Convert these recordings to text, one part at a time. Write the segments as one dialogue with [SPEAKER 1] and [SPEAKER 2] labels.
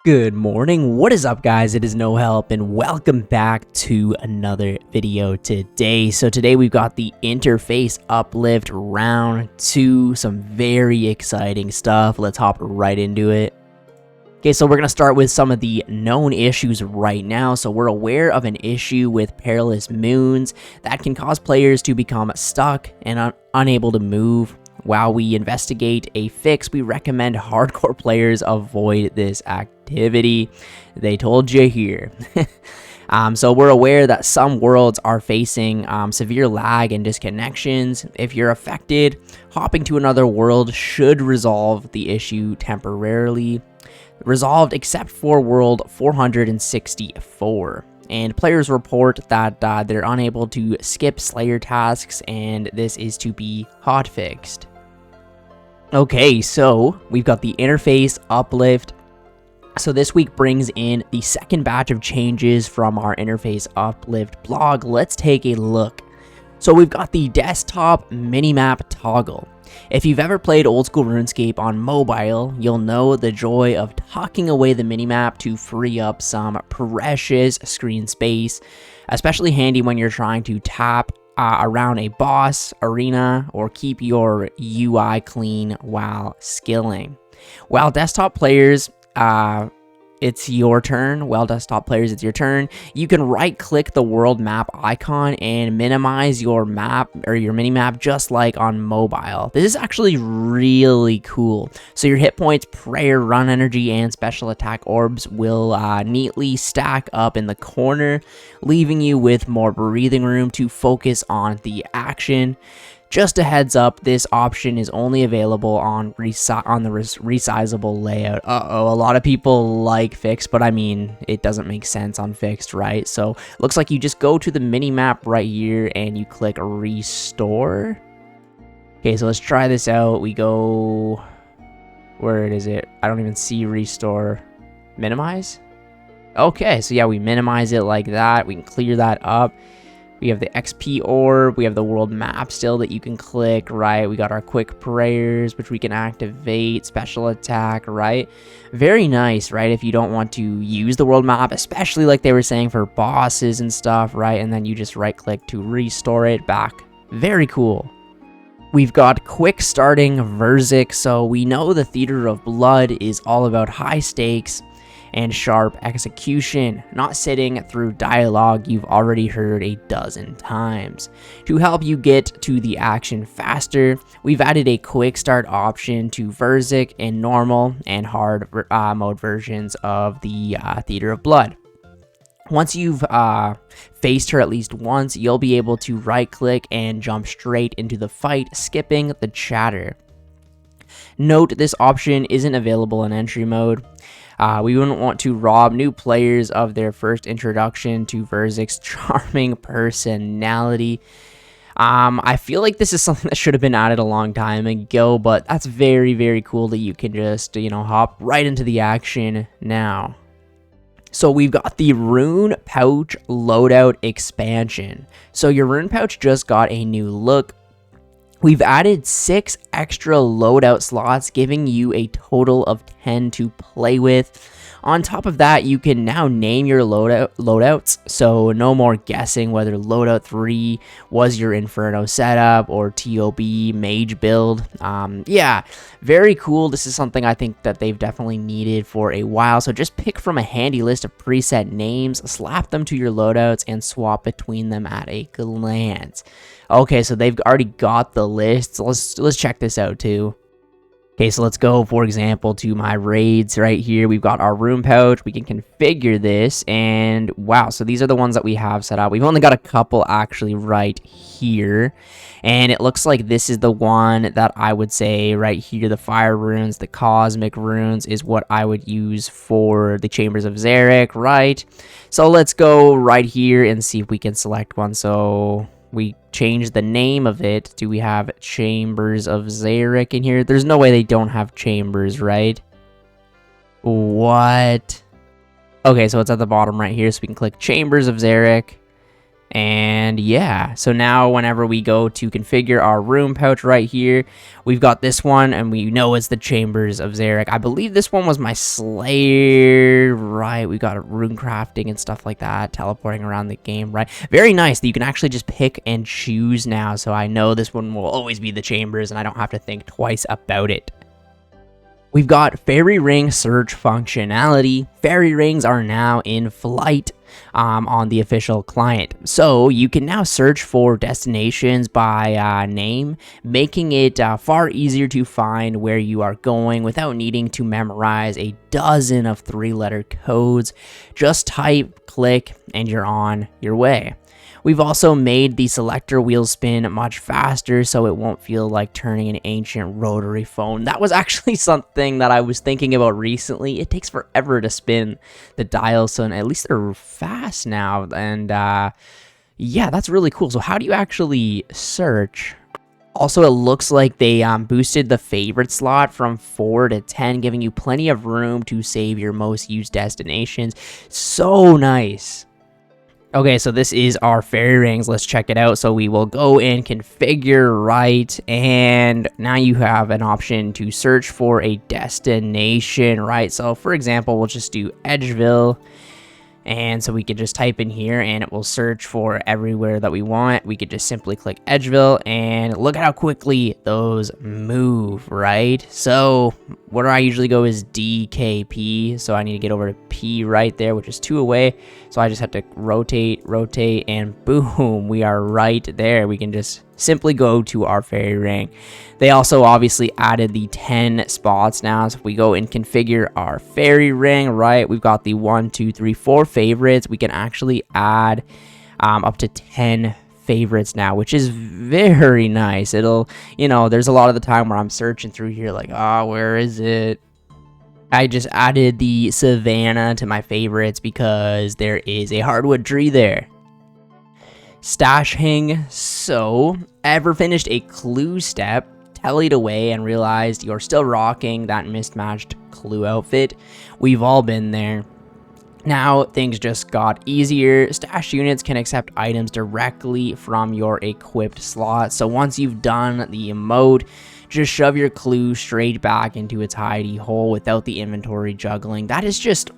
[SPEAKER 1] Good morning, what is up guys? It is No Help and welcome back to another video today. So today we've got the interface uplift round 2, some very exciting stuff. Let's hop right into it. Okay, so we're going to start with some of the known issues right now. So we're aware of an issue with perilous moons that can cause players to become stuck and unable to move. While we investigate a fix, we recommend hardcore players avoid this activity. They told you here. So we're aware that some worlds are facing severe lag and disconnections. If you're affected, hopping to another world should resolve the issue temporarily. Resolved except for world 464. And players report that they're unable to skip Slayer tasks, and this is to be hotfixed. Okay, so we've got the interface uplift. So this week brings in the second batch of changes from our interface uplift blog. Let's take a look. So we've got the desktop minimap toggle. If you've ever played old school RuneScape on mobile, you'll know the joy of tucking away the minimap to free up some precious screen space, especially handy when you're trying to tap around a boss, arena, or keep your UI clean while skilling. While desktop players, it's your turn. You can right click the world map icon and minimize your map or your minimap just like on mobile. This is actually really cool. So your hit points, prayer, run energy, and special attack orbs will neatly stack up in the corner, leaving you with more breathing room to focus on the action. Just a heads up, this option is only available on the resizable layout. A lot of people like fixed, but I mean, it doesn't make sense on fixed, right? So looks like you just go to the minimap right here and you click restore. Okay, so let's try this out. We go, where is it? I don't even see restore. Minimize? Okay, so yeah, we minimize it like that. We can clear that up. We have the XP orb, we have the world map still that you can click, right? We got our quick prayers, which we can activate, special attack, right? Very nice, right? If you don't want to use the world map, especially like they were saying for bosses and stuff, right? And then you just right click to restore it back. Very cool. We've got quick starting verzik, so we know the Theater of Blood is all about high stakes and sharp execution, not sitting through dialogue you've already heard a dozen times. To help you get to the action faster, we've added a quick start option to verzik in normal and hard mode versions of the Theater of Blood. Once you've faced her at least once, you'll be able to right click and jump straight into the fight, skipping the chatter. Note this option isn't available in entry mode. We wouldn't want to rob new players of their first introduction to verzik's charming personality. I feel like this is something that should have been added a long time ago, but that's very, very cool that you can just, hop right into the action now. So we've got the Rune Pouch loadout expansion. So your Rune Pouch just got a new look. We've added 6 extra loadout slots, giving you a total of 10 to play with. On top of that, you can now name your loadouts, so no more guessing whether loadout 3 was your Inferno setup or TOB mage build. Yeah, very cool. This is something I think that they've definitely needed for a while. So just pick from a handy list of preset names, slap them to your loadouts, and swap between them at a glance. Okay, so they've already got the list. So let's check this out too. Okay, so let's go, for example, to my raids right here. We've got our Rune Pouch. We can configure this, and wow, so these are the ones that we have set up. We've only got a couple actually right here, and it looks like this is the one that I would say right here, the fire runes, the cosmic runes is what I would use for the chambers of xeric, right? So let's go right here and see if we can select one. So we changed the name of it. Do we have Chambers of Xeric in here? There's no way they don't have chambers, right? What? Okay, so it's at the bottom right here, so we can click Chambers of Xeric. And yeah, so now whenever we go to configure our room pouch right here, we've got this one, and we know it's the Chambers of Xeric. I believe this one was my Slayer, right? We got rune crafting and stuff like that, teleporting around the game, right? Very nice that you can actually just pick and choose now, so I know this one will always be the Chambers, and I don't have to think twice about it. We've got fairy ring search functionality. Fairy rings are now in flight on the official client. So you can now search for destinations by name, making it far easier to find where you are going without needing to memorize a dozen of 3-letter codes. Just type, click, and you're on your way. We've also made the selector wheel spin much faster, so it won't feel like turning an ancient rotary phone. That was actually something that I was thinking about recently. It takes forever to spin the dials, so at least they're fast now. And yeah, that's really cool. So how do you actually search? Also, it looks like they boosted the favorite slot from 4 to 10, giving you plenty of room to save your most used destinations. So nice. Okay, so this is our fairy rings. Let's check it out. So we will go in, configure, right, and now you have an option to search for a destination, right? So for example, we'll just do Edgeville. And so we could just type in here and it will search for everywhere that we want. We could just simply click Edgeville and look at how quickly those move, right? So where I usually go is DKP. So I need to get over to P right there, which is 2 away. So I just have to rotate, and boom, we are right there. We can just simply go to our fairy ring. They also obviously added the 10 spots now. So if we go and configure our fairy ring, right, we've got the 1, 2, 3, 4 favorites. We can actually add up to 10 favorites now, which is very nice. It'll, you know, there's a lot of the time where I'm searching through here like, oh, where is it? I just added the Savannah to my favorites because there is a hardwood tree there. Stashing. So, ever finished a clue step, tallied away, and realized you're still rocking that mismatched clue outfit? We've all been there. Now, things just got easier. Stash units can accept items directly from your equipped slot. So once you've done the emote, just shove your clue straight back into its hidey hole without the inventory juggling. That is just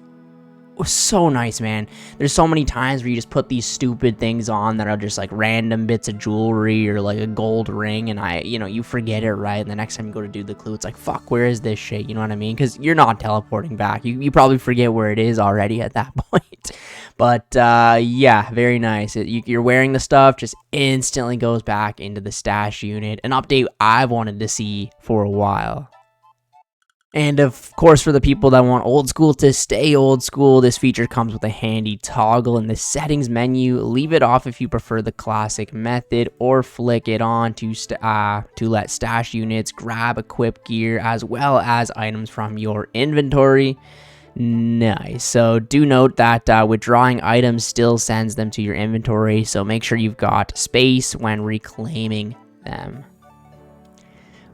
[SPEAKER 1] so nice, man. There's so many times where you just put these stupid things on that are just like random bits of jewelry or like a gold ring, and you forget it, right? And the next time you go to do the clue, it's like, fuck, where is this shit? You know what I mean? Because you're not teleporting back. You probably forget where it is already at that point. But yeah, very nice. You're wearing the stuff, just instantly goes back into the stash unit. An update I've wanted to see for a while. And of course, for the people that want old school to stay old school, this feature comes with a handy toggle in the settings menu. Leave it off if you prefer the classic method, or flick it on to let stash units grab equipped gear as well as items from your inventory. Nice. So do note that withdrawing items still sends them to your inventory, so make sure you've got space when reclaiming them.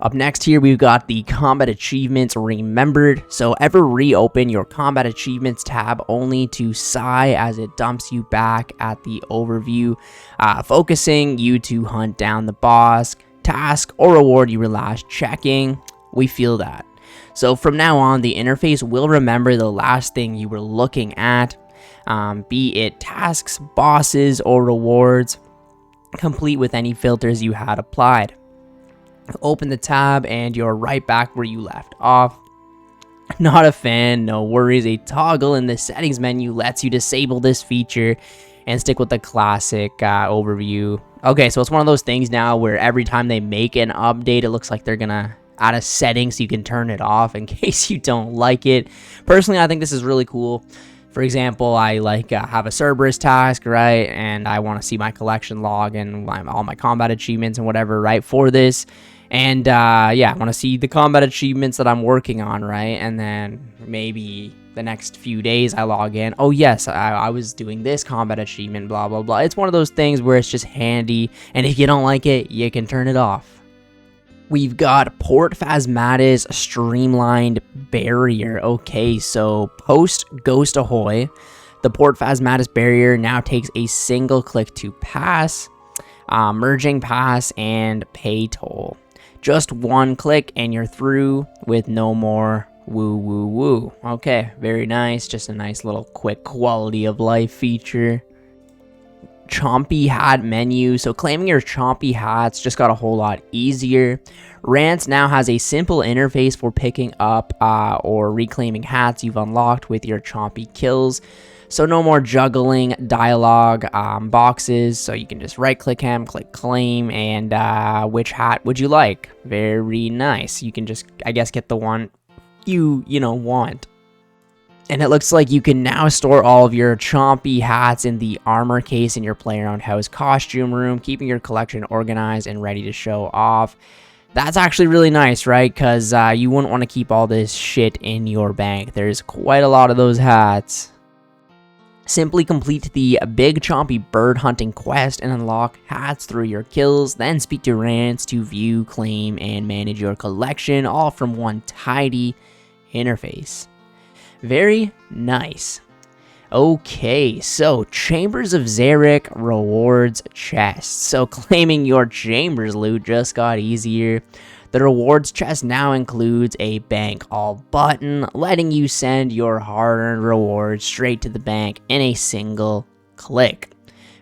[SPEAKER 1] Up next here, we've got the combat achievements remembered. So ever reopen your combat achievements tab only to sigh as it dumps you back at the overview, focusing you to hunt down the boss, task, or reward you were last checking. We feel that. So from now on, the interface will remember the last thing you were looking at, be it tasks, bosses, or rewards, complete with any filters you had applied. Open the tab and you're right back where you left off. Not a fan, no worries. A toggle in the settings menu lets you disable this feature and stick with the classic overview. Okay, so it's one of those things now where every time they make an update, it looks like they're gonna add a setting so you can turn it off in case you don't like it. Personally, I think this is really cool. For example, I have a Cerberus task, right? And I want to see my collection log and all my combat achievements and whatever, right? For this. And yeah, I want to see the combat achievements that I'm working on, right? And then maybe the next few days I log in. Oh yes, I was doing this combat achievement, blah, blah, blah. It's one of those things where it's just handy. And if you don't like it, you can turn it off. We've got Port Phasmatys Streamlined Barrier. Okay, so post Ghost Ahoy, The port phasmatys barrier now takes a single click to pass, merging pass, and pay toll. Just one click and you're through with no more woo woo woo. Okay, very nice. Just a nice little quick quality of life feature. Chompy hat menu. So claiming your Chompy hats just got a whole lot easier. Rance now has a simple interface for picking up or reclaiming hats you've unlocked with your Chompy kills. So no more juggling dialogue boxes. So you can just right click him, click claim, and which hat would you like? Very nice. You can just, I guess, get the one you want. And it looks like you can now store all of your Chompy hats in the armor case in your player-owned house costume room, keeping your collection organized and ready to show off. That's actually really nice, right? Because you wouldn't want to keep all this shit in your bank. There's quite a lot of those hats. Simply complete the Big Chompy bird hunting quest and unlock hats through your kills. Then speak to Rance to view, claim, and manage your collection, all from one tidy interface. Very nice. Okay, so Chambers of Xeric rewards chest. So claiming your Chambers loot just got easier. The rewards chest now includes a bank all button, letting you send your hard-earned rewards straight to the bank in a single click.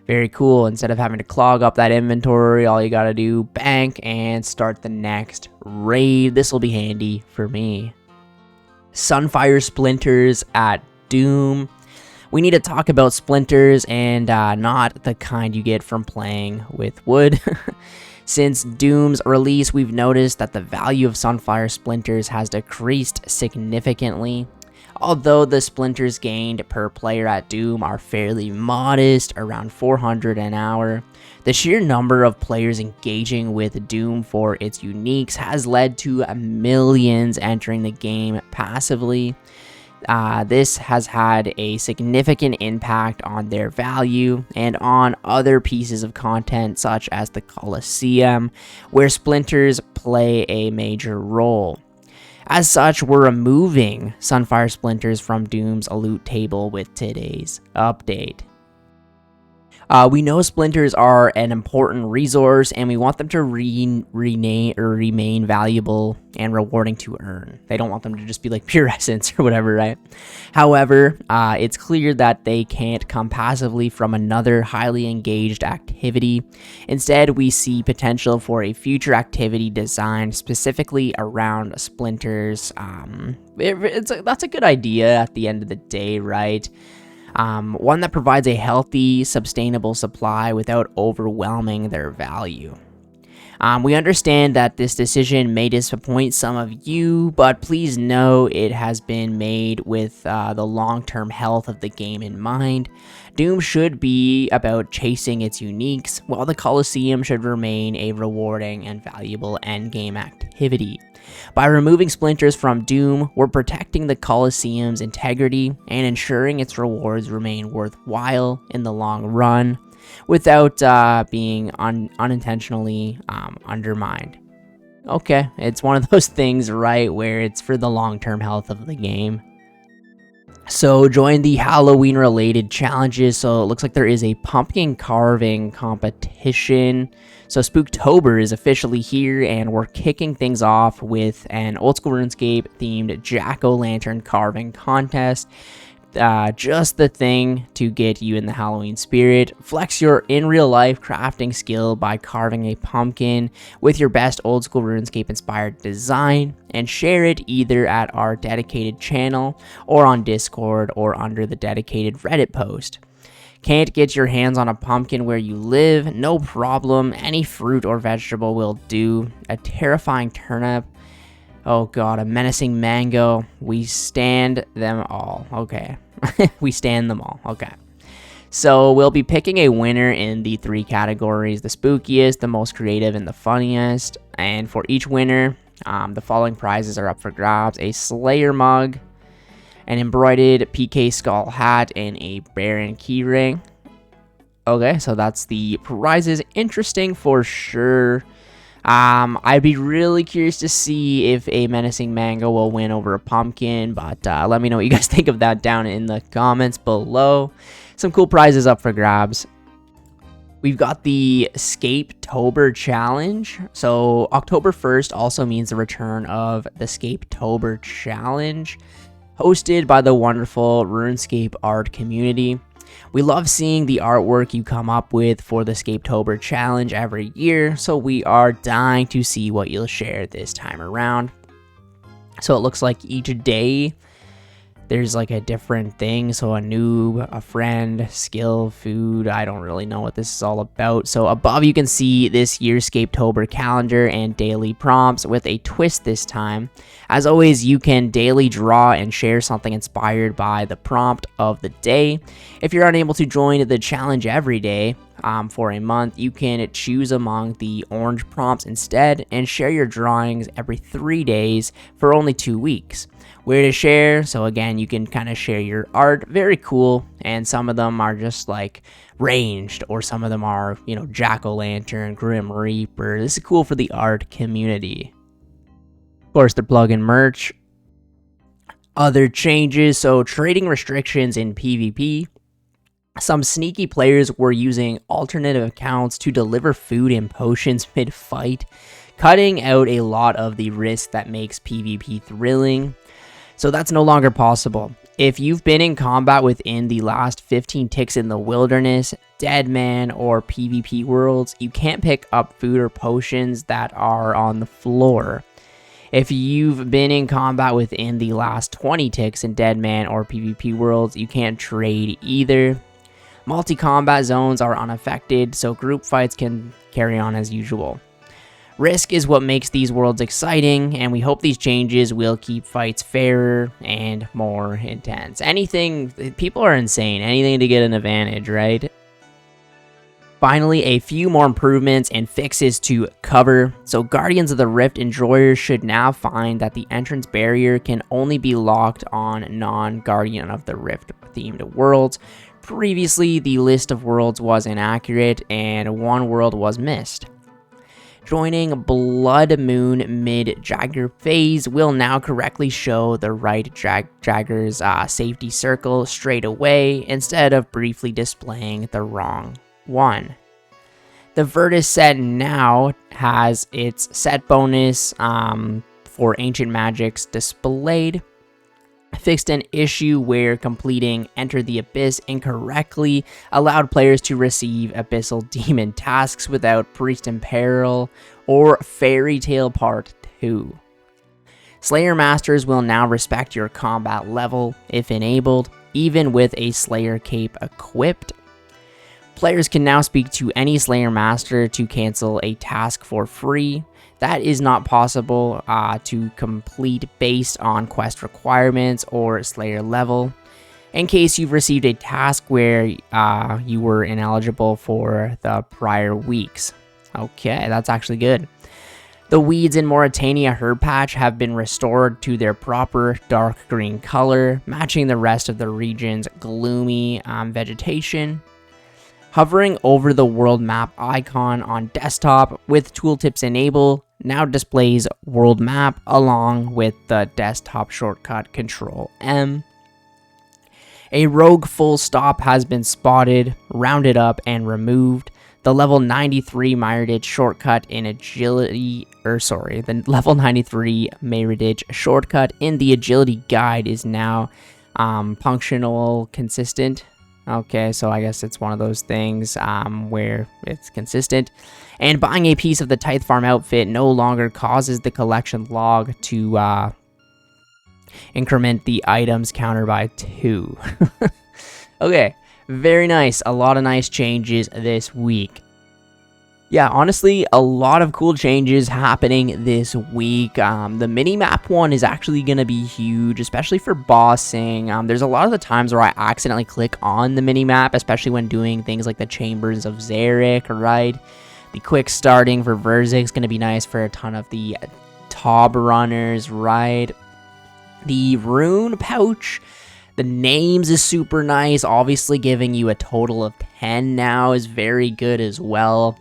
[SPEAKER 1] Very cool. Instead of having to clog up that inventory, all you gotta do, bank and start the next raid. This will be handy for me. Sunfire splinters at Doom. We need to talk about splinters and not the kind you get from playing with wood. Since Doom's release, we've noticed that the value of Sunfire splinters has decreased significantly. Although the splinters gained per player at Doom are fairly modest, around 400 an hour, the sheer number of players engaging with Doom for its uniques has led to millions entering the game passively. This has had a significant impact on their value and on other pieces of content such as the Coliseum, where splinters play a major role. As such, we're removing Sunfire splinters from Doom's loot table with today's update. We know splinters are an important resource, and we want them to remain valuable and rewarding to earn. They don't want them to just be like pure essence or whatever, right? However, it's clear that they can't come passively from another highly engaged activity. Instead, we see potential for a future activity designed specifically around splinters. That's a good idea at the end of the day, right? One that provides a healthy, sustainable supply without overwhelming their value. We understand that this decision may disappoint some of you, but please know it has been made with the long-term health of the game in mind. Doom should be about chasing its uniques, while the Coliseum should remain a rewarding and valuable endgame activity. By removing splinters from Doom, we're protecting the Coliseum's integrity and ensuring its rewards remain worthwhile in the long run without being unintentionally undermined. Okay, it's one of those things, right, where it's for the long-term health of the game. So join the Halloween related challenges. So it looks like there is a pumpkin carving competition. So Scapetober is officially here, and we're kicking things off with an old school RuneScape themed jack-o'-lantern carving contest. Just the thing to get you in the Halloween spirit. Flex your in real life crafting skill by carving a pumpkin with your best old school RuneScape inspired design, and share it either at our dedicated channel or on Discord or under the dedicated Reddit post. Can't get your hands on a pumpkin where you live? No problem, any fruit or vegetable will do. A terrifying turnip. Oh god, a menacing mango. We stand them all. Okay. We stand them all. Okay. So we'll be picking a winner in the 3 categories: the spookiest, the most creative, and the funniest. And for each winner, the following prizes are up for grabs: a Slayer mug, an embroidered PK skull hat, and a Baron keyring. Okay, so that's the prizes. Interesting for sure. I'd be really curious to see if a menacing mango will win over a pumpkin, but let me know what you guys think of that down in the comments below. Some cool prizes up for grabs. We've got the Scapetober challenge. So October 1st also means the return of the Scapetober challenge, hosted by the wonderful Runescape art community. We love seeing the artwork you come up with for the Scapetober challenge every year, so we are dying to see what you'll share this time around. So it looks like each day there's like a different thing. So a noob, a friend, skill, food. I don't really know what this is all about. So above you can see this year's Scapetober calendar and daily prompts with a twist this time. As always, you can daily draw and share something inspired by the prompt of the day. If you're unable to join the challenge every day for a month, you can choose among the orange prompts instead and share your drawings every 3 days for only 2 weeks. Where to share? So again, you can kind of share your art. Very cool. And some of them are just like ranged, or some of them are, you know, jack-o'-lantern, grim reaper. This is cool for the art community. Of course, they're plugging merch. Other changes, so trading restrictions in PvP. Some sneaky players were using alternative accounts to deliver food and potions mid-fight, cutting out a lot of the risk that makes PvP thrilling. So that's no longer possible. If you've been in combat within the last 15 ticks in the wilderness, Deadman, or PvP worlds, you can't pick up food or potions that are on the floor. If you've been in combat within the last 20 ticks in Deadman or PvP worlds, you can't trade either. Multi-combat zones are unaffected, so group fights can carry on as usual. Risk is what makes these worlds exciting, and we hope these changes will keep fights fairer and more intense. People are insane. Anything to get an advantage, right? Finally, a few more improvements and fixes to cover. So Guardians of the Rift enjoyers should now find that the entrance barrier can only be locked on non-Guardian of the Rift themed worlds. Previously, the list of worlds was inaccurate and one world was missed. Joining Blood Moon mid-Jagger phase will now correctly show the right Jagger's safety circle straight away instead of briefly displaying the wrong one. The Vertis set now has its set bonus for Ancient Magics displayed. Fixed an issue where completing Enter the Abyss incorrectly allowed players to receive Abyssal Demon tasks without Priest in Peril or Fairy Tale Part 2. Slayer Masters will now respect your combat level if enabled, even with a Slayer Cape equipped. Players can now speak to any Slayer Master to cancel a task for free. That is not possible to complete based on quest requirements or Slayer level. In case you've received a task where you were ineligible for the prior weeks. Okay, that's actually good. The weeds in Mauritania herb patch have been restored to their proper dark green color, matching the rest of the region's gloomy vegetation. Hovering over the world map icon on desktop with tooltips enabled now displays world map along with the desktop shortcut Control-M. A rogue full stop has been spotted, rounded up, and removed. The level 93 Myridich shortcut in agility, the level 93 Myridich shortcut in the agility guide is now functional consistent. Okay, so I guess it's one of those things where it's consistent. And buying a piece of the Tithe Farm outfit no longer causes the collection log to increment the items counter by 2. Okay, very nice. A lot of nice changes this week. Yeah, honestly, a lot of cool changes happening this week. The Minimap one is actually going to be huge, especially for bossing. There's a lot of the times where I accidentally click on the Minimap, especially when doing things like the Chambers of Xeric, right? The quick starting for verzik is going to be nice for a ton of the Tob runners, right? The Rune pouch, the names is super nice. Obviously, giving you a total of 10 now is very good as well.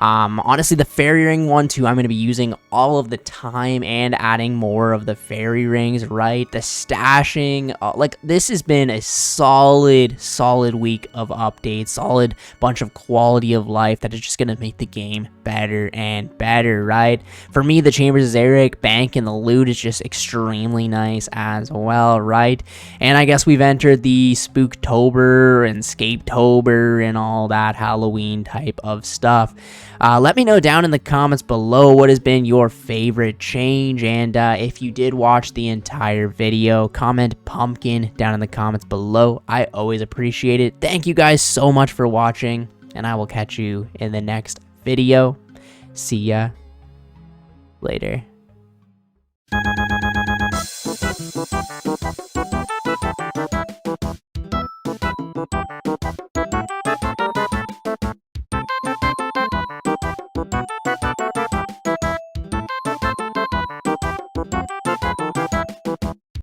[SPEAKER 1] Honestly, the fairy ring one too, I'm going to be using all of the time and adding more of the fairy rings, right? The stashing, like this has been a solid week of updates, solid bunch of quality of life that is just going to make the game better and better, right? For me, the Chambers of Xeric, bank, and the loot is just extremely nice as well, right? And I guess we've entered the Spooktober and Scapetober and all that Halloween type of stuff. Let me know down in the comments below what has been your favorite change, and if you did watch the entire video, comment pumpkin down in the comments below. I always appreciate it. Thank you guys so much for watching, and I will catch you in the next video. See ya later.